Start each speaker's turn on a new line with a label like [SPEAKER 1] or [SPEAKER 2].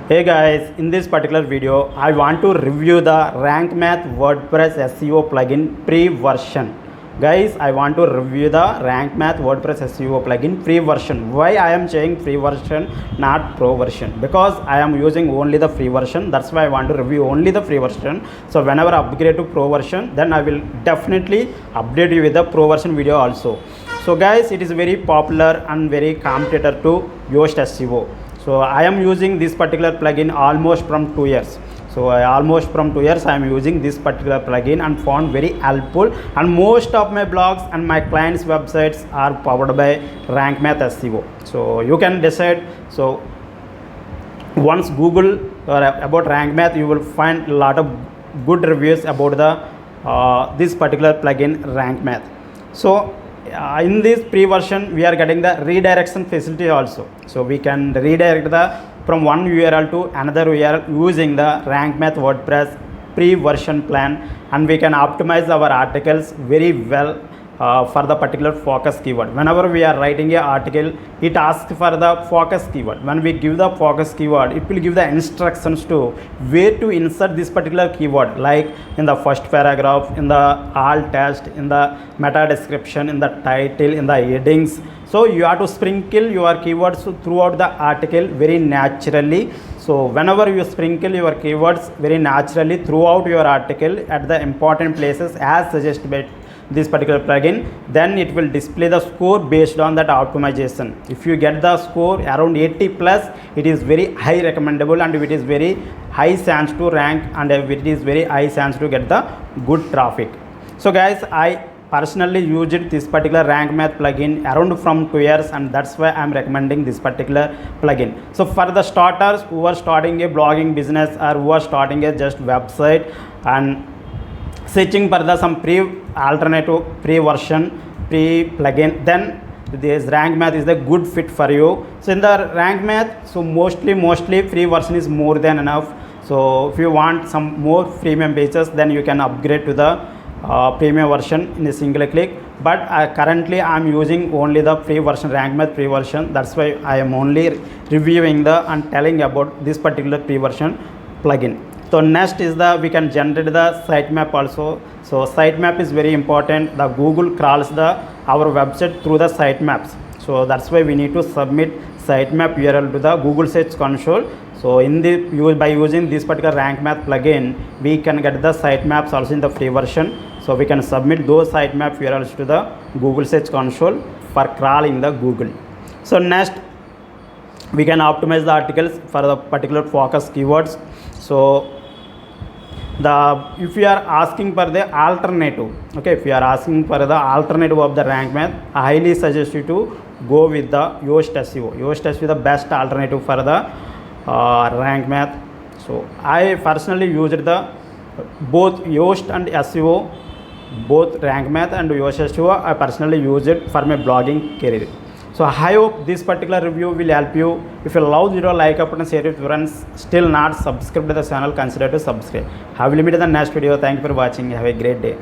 [SPEAKER 1] Hey guys, in this particular video, I want to review the RankMath WordPress SEO plugin pre-version. Guys, I want to review the RankMath WordPress SEO plugin pre-version. Why I am saying free version, not pro version? Because I am using only the free version. That's why I want to review only the free version. So whenever I upgrade to pro version, then I will definitely update you with the pro version video also. So guys, it is very popular and very competitor to Yoast SEO. So I am using this particular plugin almost from 2 years. So almost from 2 years I am using this particular plugin and found very helpful, and most of my blogs and my clients websites are powered by RankMath SEO. So you can decide. So once Google about RankMath, you will find a lot of good reviews about the this particular plugin RankMath. So in this pre-version we are getting the redirection facility also. So we can redirect from one URL to another URL using the RankMath WordPress pre-version plan, and we can optimize our articles very well for the particular focus keyword. Whenever we are writing an article, it asks for the focus keyword. When we give the focus keyword, it will give the instructions to where to insert this particular keyword, like in the first paragraph, in the alt text, in the meta description, in the title, in the headings. So you have to sprinkle your keywords throughout the article very naturally. So whenever you sprinkle your keywords very naturally throughout your article at the important places as suggested by this particular plugin, then it will display the score based on that optimization. If you get the score around 80 plus, it is very high recommendable, and it is very high chance to rank, and it is very high chance to get the good traffic. So guys, I personally used this particular RankMath plugin around from 2 years, and that's why I'm recommending this particular plugin. So for the starters who are starting a blogging business or who are starting a just website and searching for the some alternative pre-version pre-plugin, then this RankMath is the good fit for you. So in the RankMath, so mostly free version is more than enough. So if you want some more premium features, then you can upgrade to the premium version in a single click. But currently I am using only the free version, RankMath free version. That's why I am only reviewing and telling about this particular free version plugin. So next is we can generate the sitemap also. So sitemap is very important. The Google crawls our website through the sitemaps. So that's why we need to submit sitemap URL to the Google Search Console. So by using this particular RankMath plugin, we can get the sitemaps also in the free version. So we can submit those sitemap URLs to the Google Search Console for crawling the Google. So next, we can optimize the articles for the particular focus keywords. So if you are asking for the alternative, okay, if you are asking for the alternative of the RankMath, I highly suggest you to go with the Yoast SEO. Yoast SEO is the best alternative for the RankMath. So I personally used both Yoast and SEO, both RankMath and Yoast SEO. I personally use it for my blogging career. So I hope this particular review will help you. If you love the video, like up and share it with friends. Still not subscribed to the channel, consider to subscribe. I will meet in the next video. Thank you for watching. Have a great day.